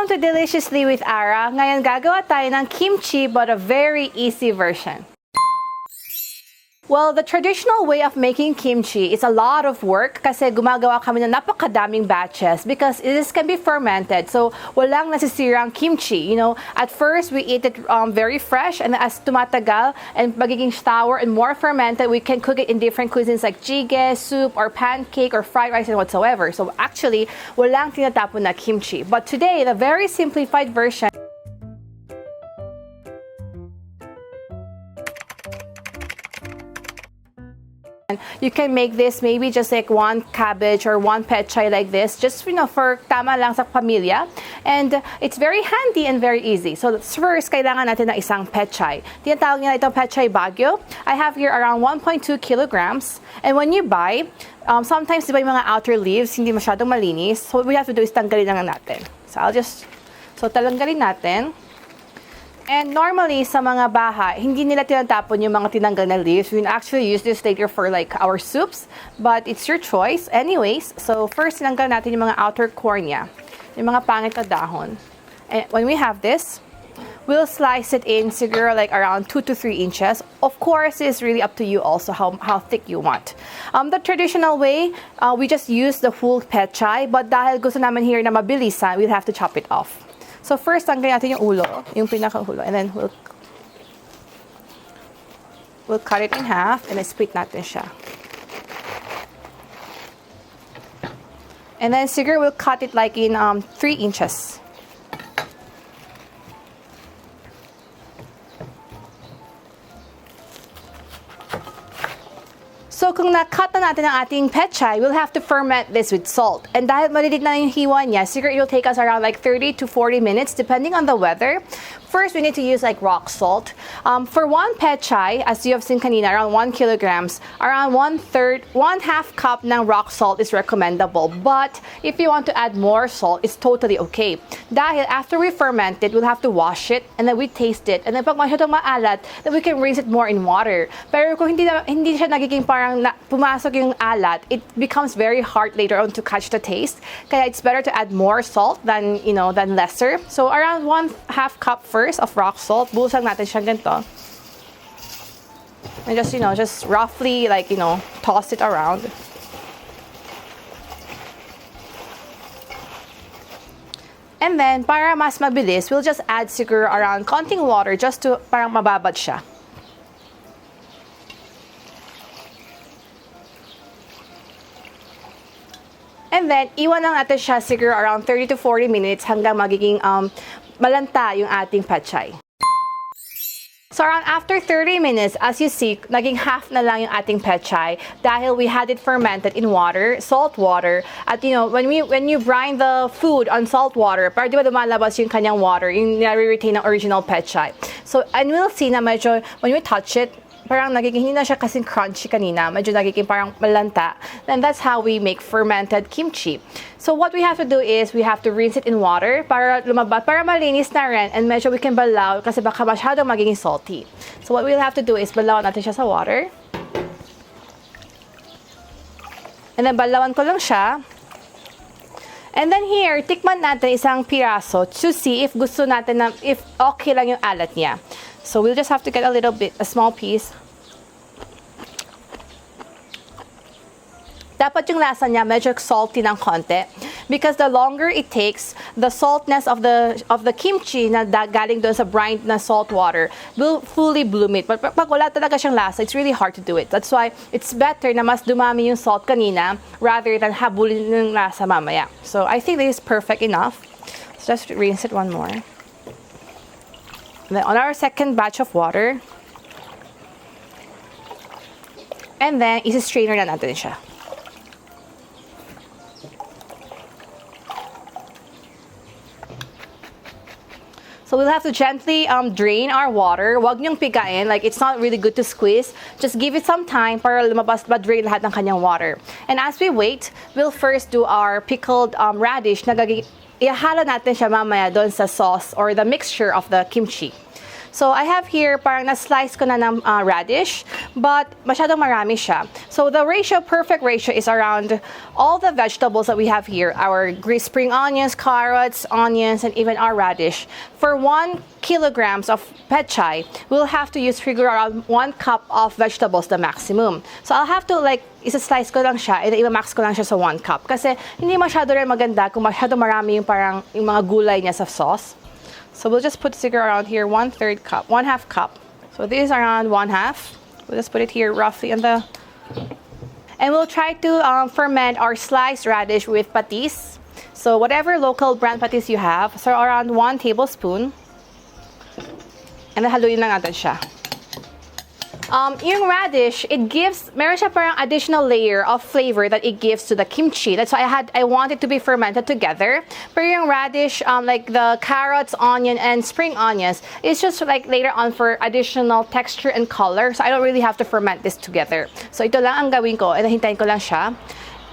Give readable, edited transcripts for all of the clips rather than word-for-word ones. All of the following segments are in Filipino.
Welcome to Deliciously with Ara. Ngayon gagawa tayo ng kimchi but a very easy version. Well, the traditional way of making kimchi is a lot of work kasi gumagawa kami ng napakadaming batches because this can be fermented. So, walang nasisirang kimchi. You know, at first, we eat it very fresh and as tumatagal and magiging sour and more fermented, we can cook it in different cuisines like jjigae, soup, or pancake, or fried rice and whatsoever. So, actually, walang tinatapon na kimchi. But today, the very simplified version you can make this maybe just like one cabbage or one pechay like this, just for tama lang sa pamilya. And it's very handy and very easy. So first, kailangan natin ng isang pechay. Tinatawag nila itong pechay baguio. I have here around 1.2 kilograms. And when you buy, sometimes diba yung mga outer leaves hindi masyadong malinis. So what we have to do is tanggalin lang natin. So tanggalin natin. And normally, sa mga bahay, hindi nila tinatapon yung mga tinanggal na leaves. We can actually use this later for like our soups, but it's your choice. Anyways, so first, tinanggal natin yung mga outer core niya, yung mga pangit na dahon. And when we have this, we'll slice it in siguro like around 2 to 3 inches. Of course, it's really up to you also how thick you want. The traditional way, we just use the whole pechay, but dahil gusto naman here na mabilisan, we'll have to chop it off. So first, tanggalin natin yung ulo, yung pinaka-ulo, and then we'll cut it in half and then split natin siya. And then siguro we'll cut it like in 3 inches. So kung na-cut na natin ang ating pechay, we'll have to ferment this with salt. And dahil malilit na yung hiwa niya, siguro it will take us around like 30 to 40 minutes depending on the weather. First, we need to use like rock salt. For one pechay, as you have seen kanina, around 1 kilograms, around 1/3, 1/2 cup ng rock salt is recommendable. But if you want to add more salt, it's totally okay. Dahil after we ferment it, we'll have to wash it and then we taste it. And then pag masyadong maalat, then we can rinse it more in water. Pero kung hindi siya nagiging parang pumasok yung alat, it becomes very hard later on to catch the taste. Kaya it's better to add more salt than lesser. So around 1/2 cup first of rock salt. Buhusan natin siya ganito. And just roughly toss it around. And then para mas mabilis, we'll just add siguro around konting water just to parang mababad siya. And then, iwan lang natin siya siguro around 30 to 40 minutes hanggang magiging malanta yung ating pechay. So around after 30 minutes, as you see, naging half na lang yung ating pechay dahil we had it fermented in water, salt water. At when you brine the food on salt water, para di ba lumalabas yung kanyang water, yung nare-retain ng original pechay. So, and we'll see na medyo, when we touch it, parang nagiging hindi na siya kasing crunchy kanina, medyo nagiging parang malanta. And that's how we make fermented kimchi. So what we have to do is we have to rinse it in water para lumabas, para malinis na rin and medyo we can balaw kasi baka masyadong magiging salty. So what we'll have to do is balawan natin siya sa water. And then balawan ko lang siya. And then here, tikman natin isang piraso to see if gusto natin if okay lang yung alat niya. So we'll just have to get a small piece. Dapat yung lasa niya medyo salty ng konti because the longer it takes, the saltness of the kimchi na galing doon sa brined na salt water will fully bloom it. But pag wala talaga siyang lasa, it's really hard to do it. That's why it's better na mas dumami yung salt kanina rather than habulin ng lasa mamaya. So I think this is perfect enough. So just rinse it one more. And then on our second batch of water, and then isi-strainer na natin siya. So we'll have to gently drain our water. Wag niyong pigain, like it's not really good to squeeze. Just give it some time para lumabas ma-drain lahat ng kanyang water. And as we wait, we'll first do our pickled radish na ihalo natin siya mamaya doon sa sauce or the mixture of the kimchi. So I have here, parang na-slice ko na ng radish, but masyadong marami siya. So the ratio, perfect ratio, is around all the vegetables that we have here, our spring onions, carrots, onions, and even our radish. For 1 kilograms of pechay, we'll have to use figure around 1 cup of vegetables, the maximum. So I'll have to isa-slice ko lang siya, and i-max ko lang siya sa 1 cup. Kasi hindi masyado rin maganda kung masyado marami yung parang yung mga gulay niya sa sauce. So we'll just put figure around here 1/3 cup, 1/2 cup. So this is around 1/2. We'll just put it here roughly in the... And we'll try to ferment our sliced radish with patis. So whatever local brand patis you have, so around 1 tablespoon. And then haluin lang natin siya. Yung radish, meron siya parang additional layer of flavor that it gives to the kimchi. That's why I want it to be fermented together. Pero yung radish, like the carrots, onion, and spring onions, it's just like later on for additional texture and color. So I don't really have to ferment this together. So ito lang ang gawin ko, and hintayin ko lang siya.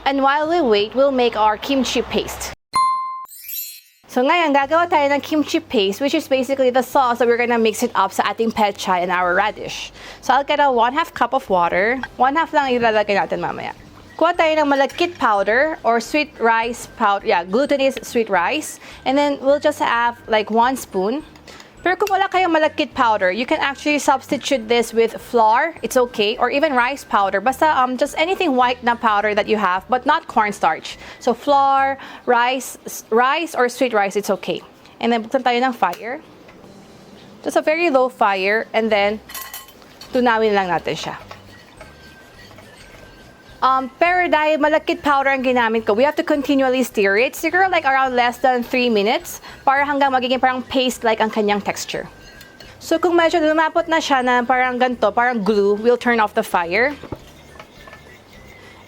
And while we wait, we'll make our kimchi paste. So ngayon, gagawa tayo ng kimchi paste, which is basically the sauce that we're gonna mix it up sa ating pechay and our radish. So I'll get a 1/2 cup of water. 1/2 lang ilalagay natin mamaya. Kuha tayo ng malagkit powder or sweet rice powder. Yeah, glutinous sweet rice. And then we'll just have like 1 spoon. Pero kung wala kayong malagkit powder, you can actually substitute this with flour. It's okay. Or even rice powder. Basta just anything white na powder that you have, but not cornstarch. So flour, rice or sweet rice, it's okay. And then buksan tayo ng fire. Just a very low fire. And then tunawin lang natin siya. Pero dahil malagkit powder ang ginamit ko, we have to continually stir it. Siguro like around less than 3 minutes para hanggang magiging parang paste-like ang kanyang texture. So kung medyo lumapot na siya na parang ganito, parang glue, we'll turn off the fire.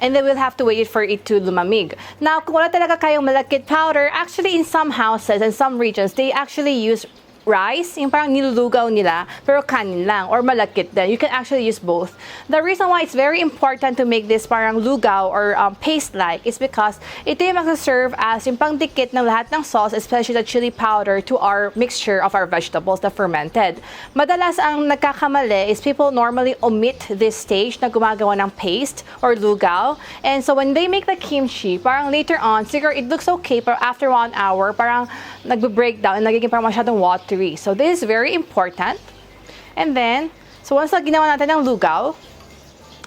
And then we'll have to wait for it to lumamig. Now, kung wala talaga kayong malagkit powder, actually in some houses and some regions, they actually use rice, yung parang nilulugaw nila, pero kanin lang, or malagkit din. You can actually use both. The reason why it's very important to make this parang lugaw or paste-like is because ito yung magsaserve as yung pangdikit ng lahat ng sauce, especially the chili powder, to our mixture of our vegetables, the fermented. Madalas ang nagkakamali is people normally omit this stage na gumagawa ng paste or lugaw. And so when they make the kimchi, parang later on, siguro it looks okay, pero after 1 hour, parang nagbe-breakdown and nagiging parang masyadong watery. So this is very important. And then, so once na ginawa natin ng lugaw,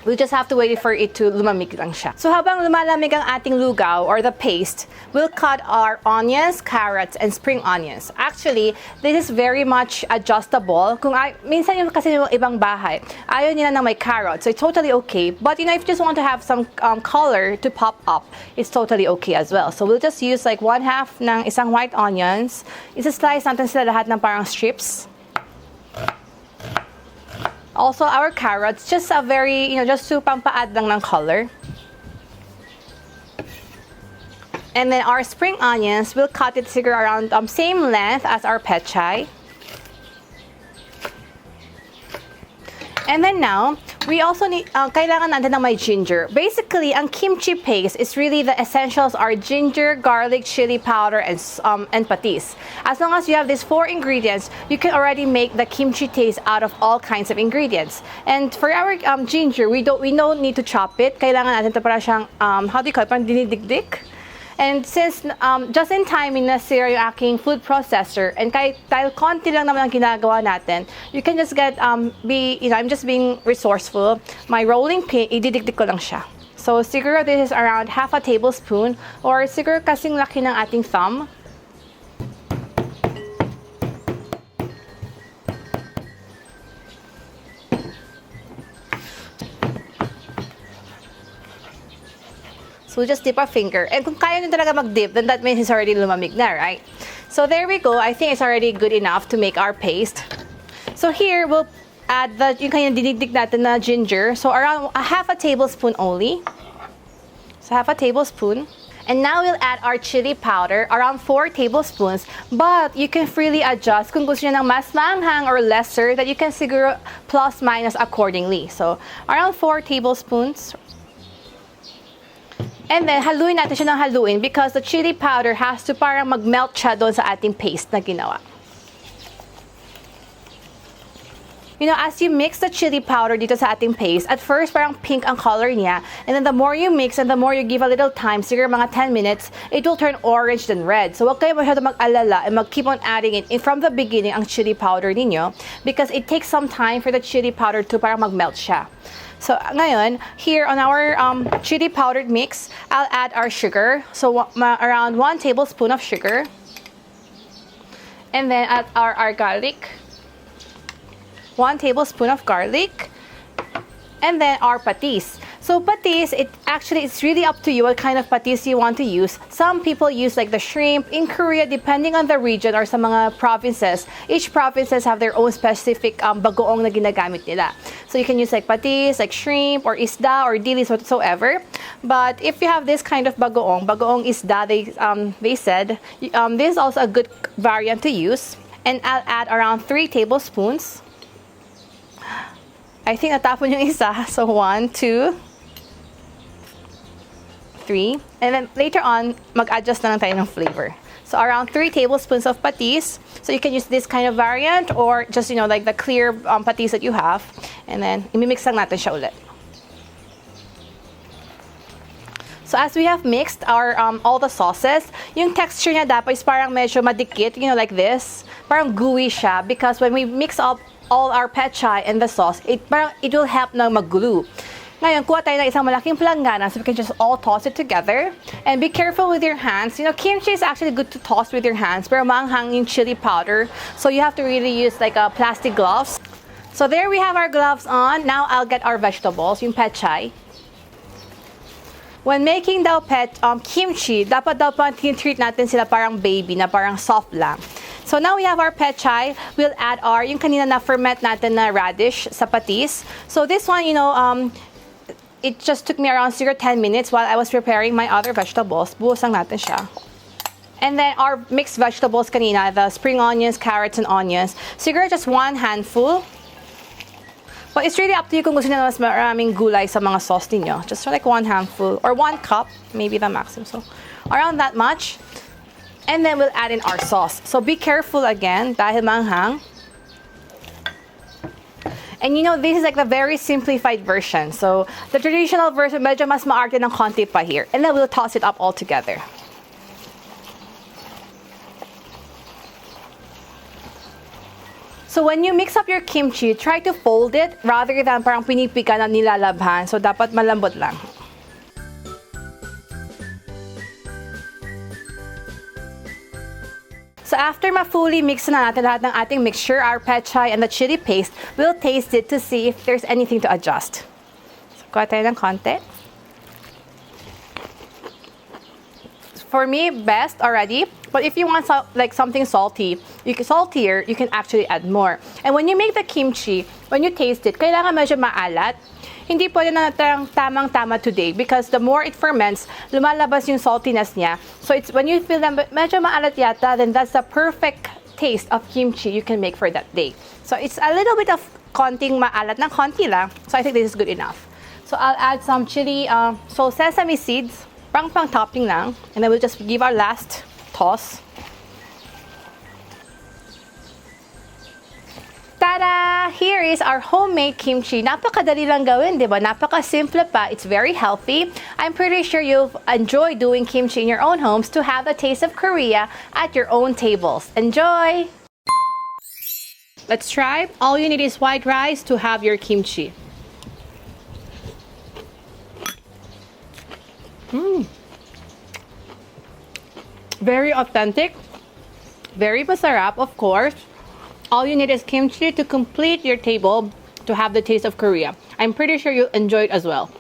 we just have to wait for it to lumamig lang siya. So habang lumalamig ang ating lugaw or the paste, we'll cut our onions, carrots, and spring onions. Actually, this is very much adjustable. Minsan yung kasi yung ibang bahay, ayaw nila ng may carrots, so it's totally okay. But if you just want to have some color to pop up, it's totally okay as well. So we'll just use like 1/2 ng isang white onions. Isa-slice natin sila lahat ng parang strips. Also, our carrots, just a very, just to pampaad lang ng color. And then our spring onions, we'll cut it siguro around same length as our pechay. And then now, we also need, kailangan natin ng may ginger. Basically, ang kimchi paste is really the essentials are ginger, garlic, chili powder, and patis. As long as you have these 4 ingredients, you can already make the kimchi taste out of all kinds of ingredients. And for our ginger, we don't need to chop it. Kailangan natin ito para siyang, how do you call it, parang dinidikdik. And since just in time nasira yung aking food processor, and kahit dahil konti lang naman ang ginagawa natin, you can just get, I'm just being resourceful. My rolling pin, ididikdik ko lang siya. So siguro this is around 1/2 tablespoon, or siguro kasing laki ng ating thumb. So we'll just dip our finger. And kung kaya nyo talaga mag-dip, then that means it's already lumamig na, right? So there we go. I think it's already good enough to make our paste. So here, we'll add yung kanyang dinigdig natin na ginger. So around 1/2 tablespoon only. So 1/2 tablespoon. And now we'll add our chili powder, around 4 tablespoons. But you can freely adjust kung gusto nyo ng mas maanghang or lesser, that you can siguro plus minus accordingly. So around 4 tablespoons. And then, haluin natin siya ng haluin because the chili powder has to parang mag-melt siya doon sa ating paste na ginawa. You know, as you mix the chili powder dito sa ating paste, at first parang pink ang color niya, and then the more you mix and the more you give a little time, siguro mga 10 minutes, it will turn orange then red. So huwag kayo masyado mag-alala and mag-keep on adding it from the beginning ang chili powder ninyo because it takes some time for the chili powder to parang mag-melt siya. So ngayon, here on our chili powdered mix, I'll add our sugar. So around 1 tablespoon of sugar. And then add our garlic. 1 tablespoon of garlic, and then our patis. So patis, it's really up to you what kind of patis you want to use. Some people use like the shrimp. In Korea, depending on the region or sa mga provinces, each provinces have their own specific bagoong na ginagamit nila. So you can use like patis, like shrimp, or isda, or dilis, whatsoever. But if you have this kind of bagoong isda, they said, this is also a good variant to use. And I'll add around 3 tablespoons. I think natapon yung isa. So 1, 2, 3. And then later on, mag-adjust na lang tayo ng flavor. So around 3 tablespoons of patis. So you can use this kind of variant or just, you know, like the clear patis that you have. And then, imimix lang natin siya ulit. So as we have mixed our all the sauces, yung texture niya dapat is parang medyo madikit, you know, like this. Parang gooey siya because when we mix up all our pechay and the sauce, it will help na mag-glue. Ngayon, kuha tayo ng isang malaking planggana so we can just all toss it together. And be careful with your hands. You know, kimchi is actually good to toss with your hands, pero maanghang yung chili powder. So you have to really use like plastic gloves. So there we have our gloves on. Now I'll get our vegetables, yung pechay. When making daw kimchi, dapat daw treat natin sila parang baby na parang soft lang. So now we have our pechay. We'll add yung kanina na ferment natin na raddish sa patis. So this one, you know, it just took me around 10 minutes while I was preparing my other vegetables. Buhos lang natin siya. And then our mixed vegetables kanina, the spring onions, carrots, and onions. Siguro just 1 handful. But it's really up to you kung gusto nyo mas maraming gulay sa mga sauce niyo. Just like 1 handful or 1 cup, maybe the maximum. So around that much. And then we'll add in our sauce. So be careful again dahil manghang. And you know, this is like the very simplified version. So the traditional version, medyo mas maarte ng konti pa here. And then we'll toss it up all together. So when you mix up your kimchi, try to fold it rather than parang pinipika na nilalabhan. So dapat malambot lang. So after ma-fully mix na natin lahat ng ating mixture, our pechay and the chili paste, we'll taste it to see if there's anything to adjust. So kuha tayo ng konti. For me, best already. But if you want like something saltier, you can actually add more. And when you make the kimchi, when you taste it, kailangan medyo maalat. Hindi pwede na tamang-tama today because the more it ferments, lumalabas yung saltiness niya. So it's when you feel them medyo maalat yata, then that's the perfect taste of kimchi you can make for that day. So it's a little bit of konting maalat ng konti lang. So I think this is good enough. So I'll add some chili, sesame seeds, pang topping lang, and then we'll just give our last toss. Tada! Here is our homemade kimchi. Napakadali lang gawin, di ba? Napaka-simple pa. It's very healthy. I'm pretty sure you'll enjoy doing kimchi in your own homes to have the taste of Korea at your own tables. Enjoy! Let's try. All you need is white rice to have your kimchi. Very authentic. Very masarap, of course. All you need is kimchi to complete your table to have the taste of Korea. I'm pretty sure you'll enjoy it as well.